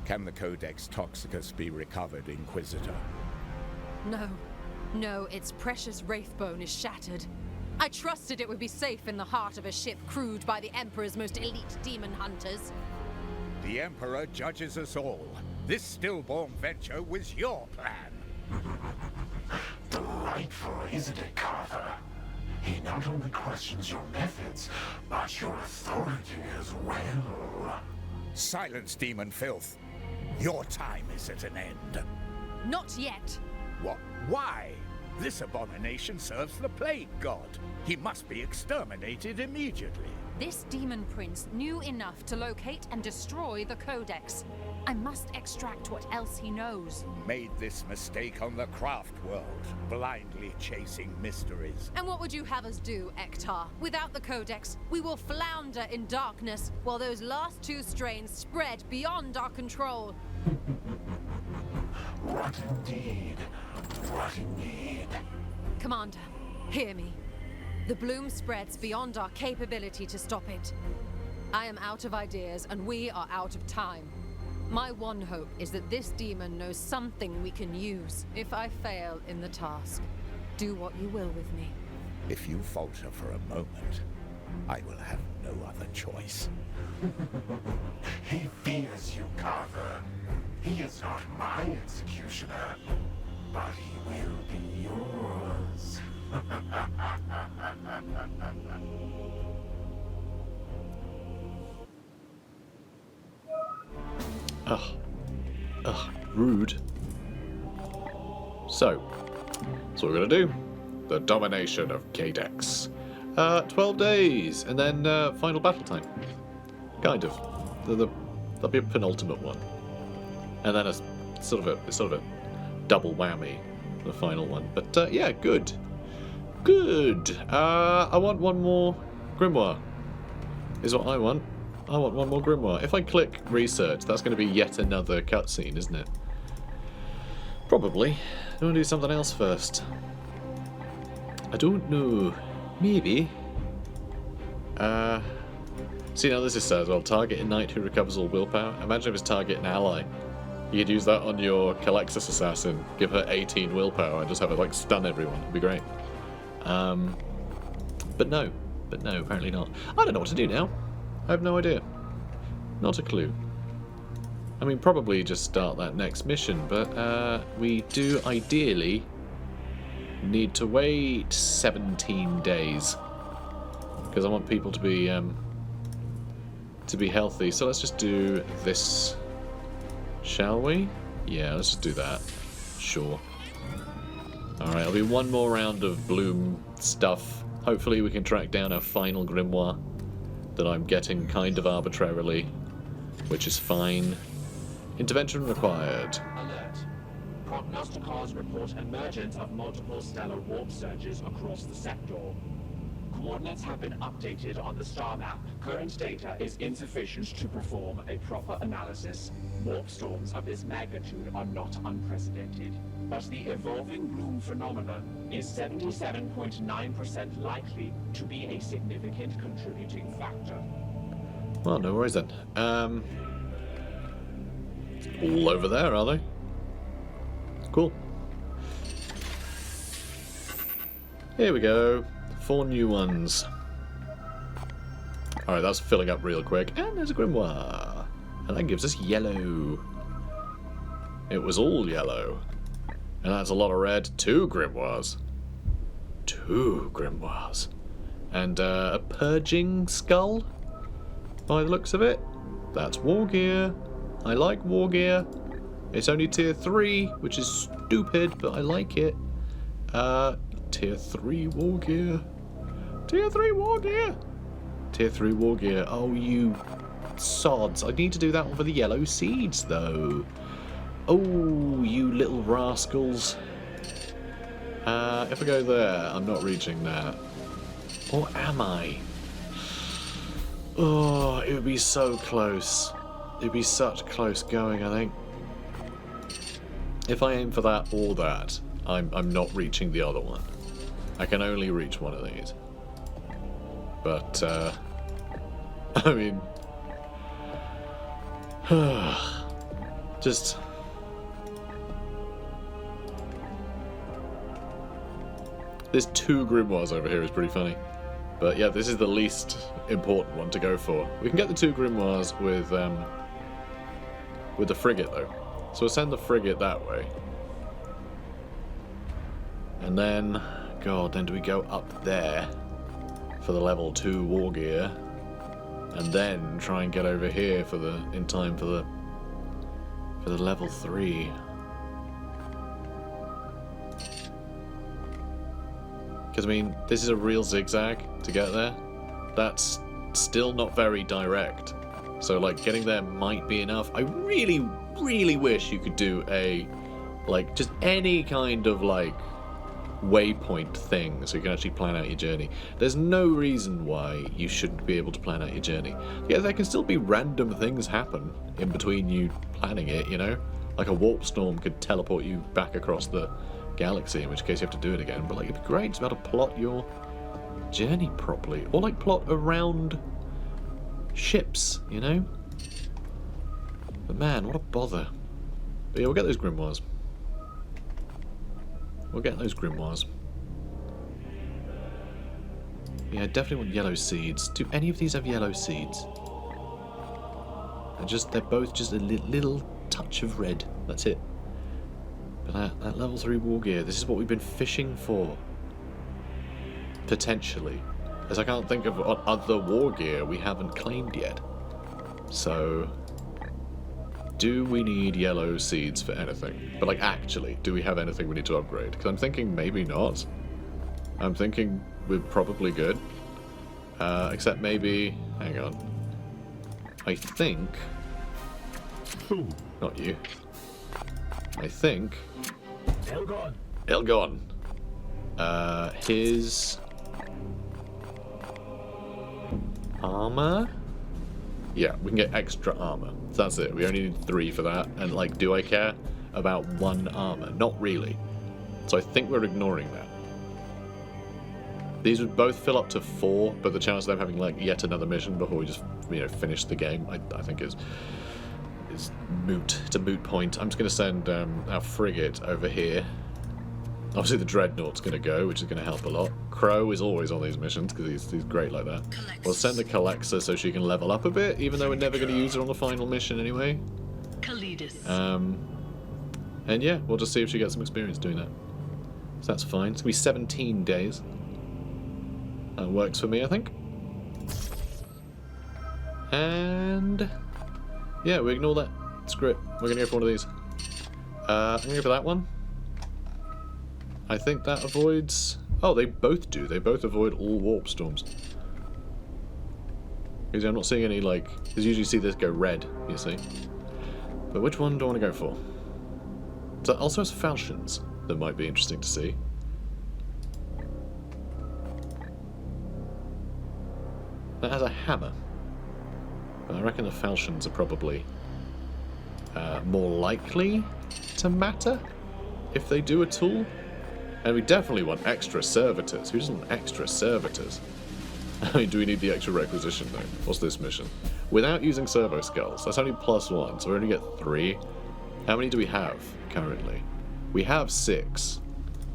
Can the Codex Toxicus be recovered, Inquisitor? No. No, its precious wraithbone is shattered. I trusted it would be safe in the heart of a ship crewed by the Emperor's most elite demon hunters. The Emperor judges us all. This stillborn venture was your plan. Delightful, isn't it, Carver? He not only questions your methods, but your authority as well. Silence, demon filth. Your time is at an end. Not yet. What? Why? This abomination serves the Plague God. He must be exterminated immediately. This demon prince knew enough to locate and destroy the Codex. I must extract what else he knows. Made this mistake on the craft world, blindly chasing mysteries. And what would you have us do, Ektar? Without the Codex, we will flounder in darkness while those last 2 strains spread beyond our control. What indeed? What indeed? Commander, hear me. The bloom spreads beyond our capability to stop it. I am out of ideas and we are out of time. My one hope is that this demon knows something we can use. If I fail in the task, do what you will with me. If you falter for a moment, I will have no other choice. He fears you, Carver. He is not my executioner, but he will be yours. Rude. So, that's what we're gonna do. The domination of Codex. 12 days, and then final battle time. Kind of. That'll be a penultimate one, and then a sort of a double whammy, the final one. But yeah, good. Good. I want one more grimoire. Is what I want. I want one more grimoire. If I click research, that's going to be yet another cutscene, isn't it? Probably. I want to do something else first. I don't know. Maybe. See, now this is sad as well. Target a knight who recovers all willpower. Imagine if it's target an ally. You could use that on your Calexis assassin. Give her 18 willpower and just have her like stun everyone. It'd be great. But no. Apparently not. I don't know what to do now. I have no idea. Not a clue. I mean, probably just start that next mission, but we do ideally need to wait 17 days because I want people to be healthy. So let's just do this, shall we? Yeah, let's just do that. Sure. Alright, it'll be one more round of Bloom stuff. Hopefully we can track down our final grimoire that I'm getting kind of arbitrarily, which is fine. Intervention required. Alert. Prognosticators report emergence of multiple stellar warp surges across the sector. Coordinates have been updated on the star map. Current data is insufficient to perform a proper analysis. Warp storms of this magnitude are not unprecedented, but the evolving Bloom phenomenon is 77.9% likely to be a significant contributing factor. Well, no worries then. All over there, are they? Cool. Here we go. 4 new ones. Alright, that's filling up real quick. And there's a grimoire. And that gives us yellow. It was all yellow. And that's a lot of red. 2 grimoires. 2 grimoires. And a purging skull, by the looks of it. That's war gear. I like war gear. It's only tier 3, which is stupid, but I like it. Tier 3 war gear. Tier 3 war gear. Tier 3 war gear. Oh, you sods. I need to do that one for the yellow seeds, though. Oh, you little rascals. If I go there, I'm not reaching that. Or am I? Oh, it would be so close. It'd be such close going, I think. If I aim for that or that, I'm not reaching the other one. I can only reach one of these. But, I mean... just... There's 2 grimoires over here is pretty funny. But yeah, this is the least important one to go for. We can get the 2 grimoires with the frigate though. So we'll send the frigate that way. And then, God, then do we go up there for the level 2 war gear? And then try and get over here for the in time for the level 3. Because, I mean, this is a real zigzag to get there. That's still not very direct. So, like, getting there might be enough. I really, really wish you could do a, like, just any kind of, like, waypoint thing so you can actually plan out your journey. There's no reason why you shouldn't be able to plan out your journey. Yeah, there can still be random things happen in between you planning it, you know? Like a warp storm could teleport you back across the galaxy, in which case you have to do it again. But like, it'd be great to be able to plot your journey properly, or like plot around ships, you know. But man, what a bother. But yeah, we'll get those grimoires. We'll get those grimoires. Yeah, I definitely want yellow seeds. Do any of these have yellow seeds? They're both just a little touch of red. That's it. But that level 3 war gear, this is what we've been fishing for. Potentially. As I can't think of other war gear we haven't claimed yet. So, do we need yellow seeds for anything? But like, actually, do we have anything we need to upgrade? Because I'm thinking maybe not. I'm thinking we're probably good. Except maybe... hang on. I think... not you. I think... Elgon. His... armor? Yeah, we can get extra armor. So that's it. We only need 3 for that. And like, do I care about 1 armor? Not really. So I think we're ignoring that. These would both fill up to 4, but the chance of them having like yet another mission before we just, you know, finish the game, I think is moot. It's a moot point. I'm just going to send our frigate over here. Obviously the Dreadnought's going to go, which is going to help a lot. Crow is always on these missions because he's great like that. We'll send the Calexa so she can level up a bit, even though we're never going to use her on the final mission anyway. And yeah, we'll just see if she gets some experience doing that. So that's fine. It's going to be 17 days. That works for me, I think. And... yeah, we ignore that. Screw it. We're going to go for one of these. I'm going to go for that one. I think that avoids... oh, they both do. They both avoid all warp storms. Because I'm not seeing any, like... because you usually see this go red, you see. But which one do I want to go for? So it also has falchions that might be interesting to see. That has a hammer. But I reckon the falchions are probably more likely to matter if they do at all. And we definitely want extra servitors. Who doesn't want extra servitors? I mean, do we need the extra requisition though? What's this mission? Without using servo skulls, that's only +1, so we only get 3. How many do we have currently? We have 6.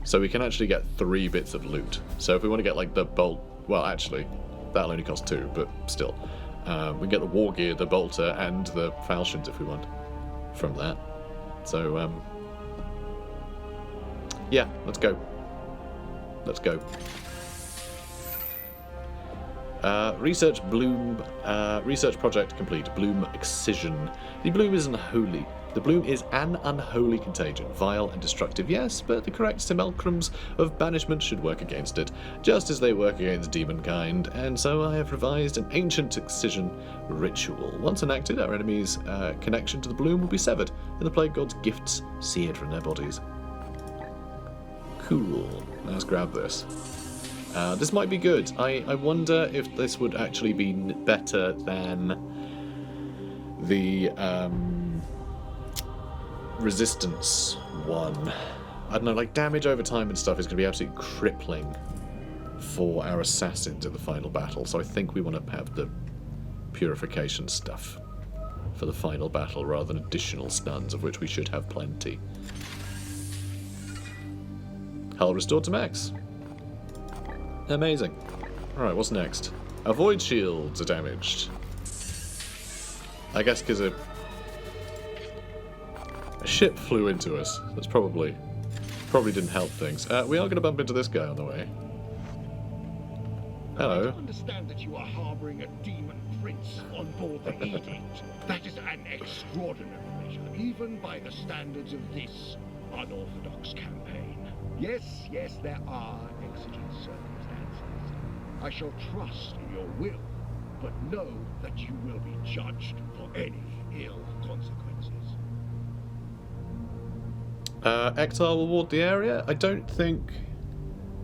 So we can actually get 3 bits of loot. So if we want to get like the bolt, well actually, that'll only cost 2, but still. We can get the war gear, the bolter, and the falchions if we want from that. So, yeah, let's go. Let's go. Research Bloom, research project complete. Bloom excision. The bloom is unholy. The bloom is an unholy contagion, vile and destructive, yes, but the correct simulacrums of banishment should work against it, just as they work against demonkind, and so I have revised an ancient excision ritual. Once enacted, our enemy's connection to the bloom will be severed, and the plague god's gifts seared from their bodies. Cool. Let's grab this. This might be good. I wonder if this would actually be better than the resistance one. I don't know, like damage over time and stuff is going to be absolutely crippling for our assassins in the final battle, so I think we want to have the purification stuff for the final battle rather than additional stuns, of which we should have plenty. Hull restored to max. Amazing. Alright, what's next? Our void shields are damaged. I guess because a ship flew into us. That's probably didn't help things. We are going to bump into this guy on the way. Hello. I understand that you are harboring a demon prince on board the Edict. That is an extraordinary measure, even by the standards of this unorthodox campaign. Yes, there are exigent circumstances. I shall trust in your will, but know that you will be judged for any ill consequences. Ektar will ward the area. I don't think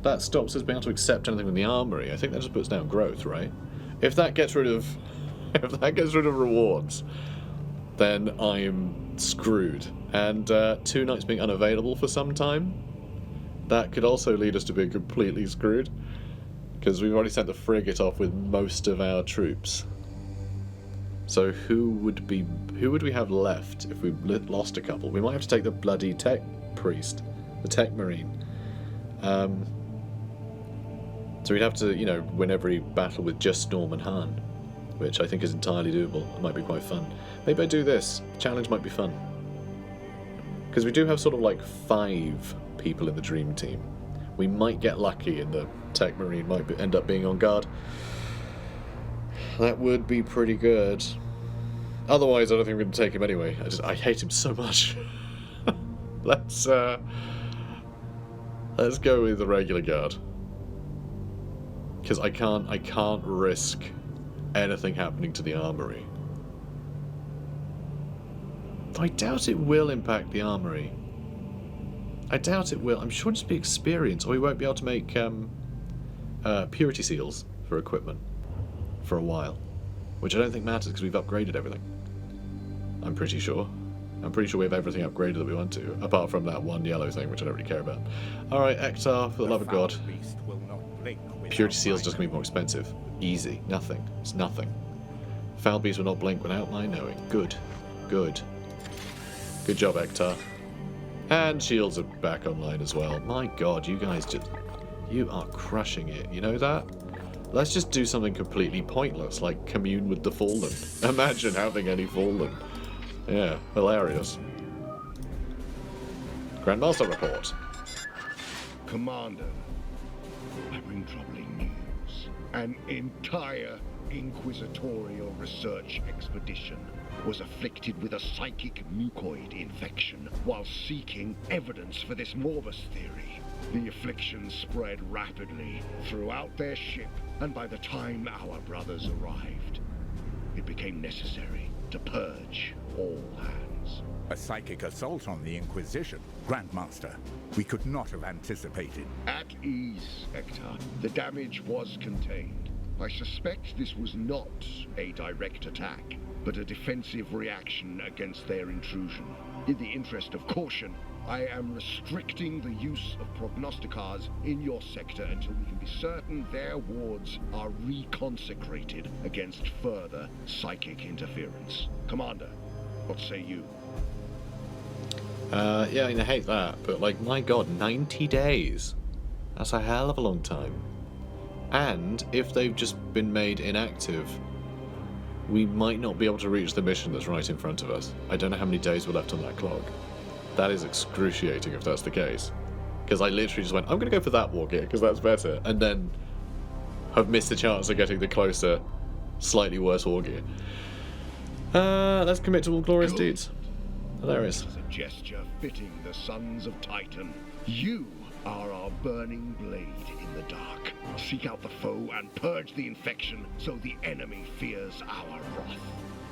that stops us being able to accept anything from the armory. I think that just puts down growth, right? If that gets rid of rewards, then I'm screwed. And 2 knights being unavailable for some time, that could also lead us to being completely screwed, because we've already sent the frigate off with most of our troops. So who would we have left if we lost a couple? We might have to take the bloody tech priest, the tech marine. So we'd have to, you know, win every battle with just Storm and Han, which I think is entirely doable. It might be quite fun. Maybe I do this. The challenge might be fun. Because we do have sort of like 5 people in the dream team. We might get lucky and the tech marine might end up being on guard. That would be pretty good. Otherwise, I don't think we're going to take him anyway. I hate him so much. Let's go with the regular guard. Because I can't risk anything happening to the armory. I doubt it will impact the armory. I doubt it will. I'm sure it'll just be experience, or we won't be able to make purity seals for equipment for a while, which I don't think matters because we've upgraded everything. I'm pretty sure we have everything upgraded that we want to, apart from that one yellow thing, which I don't really care about. Alright, Ektar, for the love of God. Purity seals just going to be more expensive. Easy. Nothing. It's nothing. Foul beast will not blink without my knowing. Good. Good. Good job, Ektar. And shields are back online as well. My God, you guys you are crushing it. You know that? Let's just do something completely pointless, like commune with the fallen. Imagine having any fallen. Yeah, hilarious. Grandmaster report. Commander, I bring troubling news. An entire inquisitorial research expedition was afflicted with a psychic mucoid infection while seeking evidence for this Morbus theory. The affliction spread rapidly throughout their ship, and by the time our brothers arrived, it became necessary to purge all hands. A psychic assault on the Inquisition? Grandmaster, we could not have anticipated. At ease, Hector. The damage was contained. I suspect this was not a direct attack, but a defensive reaction against their intrusion. In the interest of caution, I am restricting the use of prognosticars in your sector until we can be certain their wards are reconsecrated against further psychic interference. Commander, what say you? Yeah, I mean, I hate that, but like, my god, 90 days. That's a hell of a long time. And if they've just been made inactive, we might not be able to reach the mission that's right in front of us. I don't know how many days we're left on that clock. That is excruciating if that's the case. Because I literally just went, I'm going to go for that war gear because that's better, and then have missed the chance of getting the closer, slightly worse war gear. Let's commit to all glorious deeds. Hilarious. This is a gesture fitting the sons of Titan. You are our burning blade in the dark. Seek out the foe and purge the infection so the enemy fears our wrath.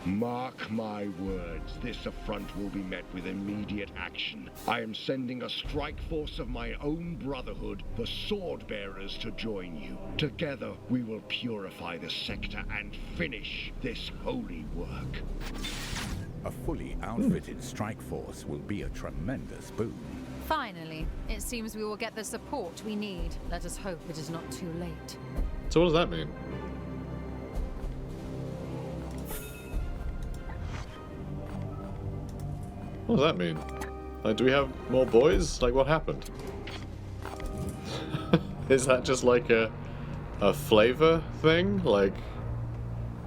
Mark my words, this affront will be met with immediate action. I am sending a strike force of my own brotherhood, the Sword Bearers, to join you. Together, we will purify the sector and finish this holy work. A fully outfitted strike force will be a tremendous boon. Finally, it seems we will get the support we need. Let us hope it is not too late. So what does that mean? What does that mean? Like, do we have more boys? Like, what happened? Is that just like a flavor thing? Like,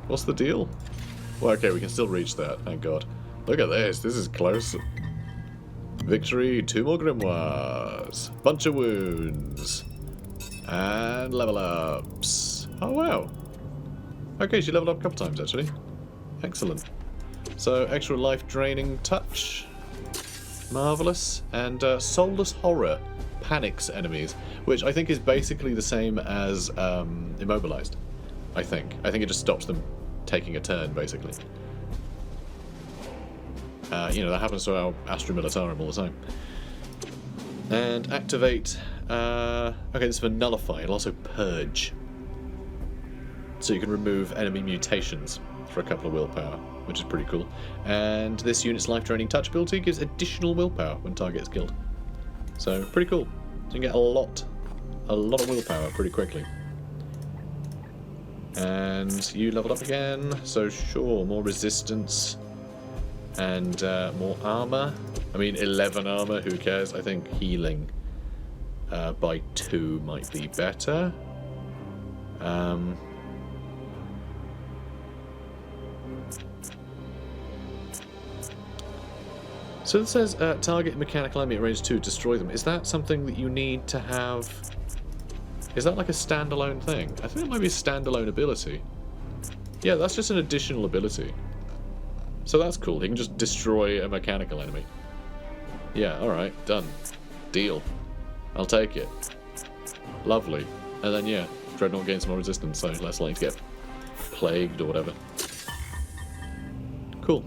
what's the deal? Well, okay, we can still reach that, thank god. Look at this, this is close. Victory, 2 more grimoires, bunch of wounds, and level ups. Oh wow. Okay, she leveled up a couple times actually. Excellent. So, extra life draining touch. Marvellous. And soulless horror panics enemies, which I think is basically the same as immobilized. I think it just stops them taking a turn, basically. You know, that happens to our Astra Militarum all the time. And activate... okay, this is for Nullify. It'll also Purge. So you can remove enemy mutations for a couple of willpower, which is pretty cool. And this unit's life-draining touch ability gives additional willpower when target is killed. So, pretty cool. So you can get a lot of willpower pretty quickly. And you leveled up again, so sure, more resistance and more armor. I mean, 11 armor, who cares? I think healing by 2 might be better. So it says target mechanical enemy at range 2, destroy them. Is that something that you need to have? Is that like a standalone thing? I think it might be a standalone ability. Yeah, that's just an additional ability. So that's cool. He can just destroy a mechanical enemy. Yeah, alright, done. Deal. I'll take it. Lovely. And then, yeah, Dreadnought gains more resistance, so less likely to get plagued or whatever. Cool.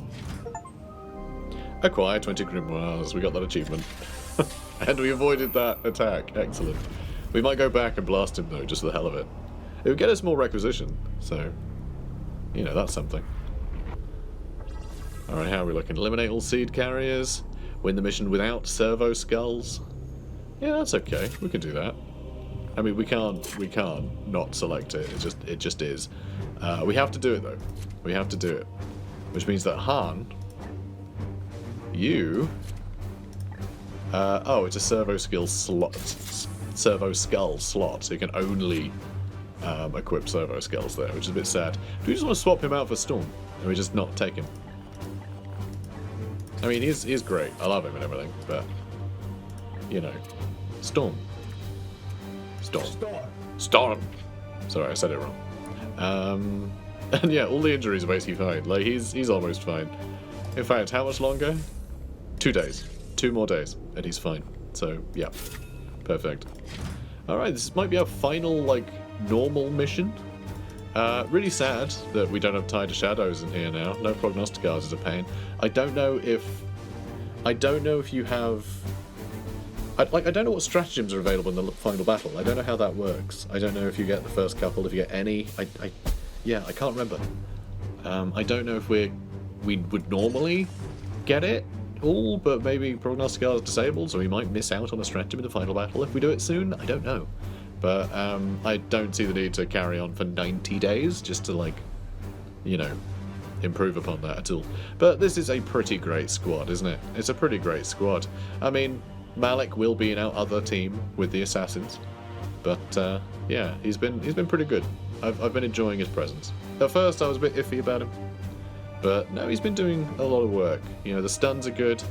Acquire 20 grimoires. We got that achievement. And we avoided that attack. Excellent. We might go back and blast him, though, just for the hell of it. It would get us more requisition, so... You know, that's something. Alright, how are we looking? Eliminate all seed carriers. Win the mission without servo skulls. Yeah, that's okay. We can do that. I mean, we can't not select it. It just is. We have to do it, though. We have to do it. Which means that Han... You... oh, it's a servo skill slot. Servo skull slot, so you can only equip servo skulls there, which is a bit sad. Do we just want to swap him out for Storm? Or we just not take him? I mean, he's great. I love him and everything, but... You know. Storm. Storm. Sorry, I said it wrong. And yeah, all the injuries are basically fine. Like, he's almost fine. In fact, how much longer? 2 days. 2 more days, and he's fine. So, yeah. Perfect. Alright, this might be our final, like, normal mission. Really sad that we don't have Tide of Shadows in here now. No Prognosticars is a pain. I don't know if you have... I don't know what stratagems are available in the final battle. I don't know how that works. I don't know if you get the first couple, if you get any. Yeah, I can't remember. I don't know if we would normally get it all, but maybe Prognosticar is disabled, so we might miss out on a stratagem in the final battle if we do it soon. I don't know. But I don't see the need to carry on for 90 days just to, like, you know, improve upon that at all. But this is a pretty great squad, isn't it? It's a pretty great squad. I mean, Malik will be in our other team with the assassins, but yeah, he's been pretty good. I've been enjoying his presence. At first, I was a bit iffy about him, but no, he's been doing a lot of work. You know, the stuns are good.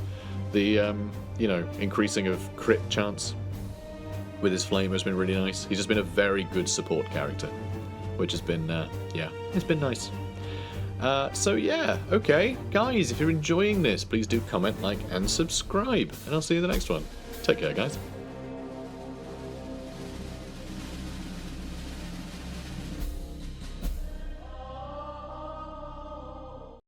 The you know, increasing of crit chance with his flame has been really nice. He's just been a very good support character, which has been yeah, it's been nice. So yeah, okay, guys, if you're enjoying this, please do comment, like, and subscribe, and I'll see you in the next one. Take care, guys.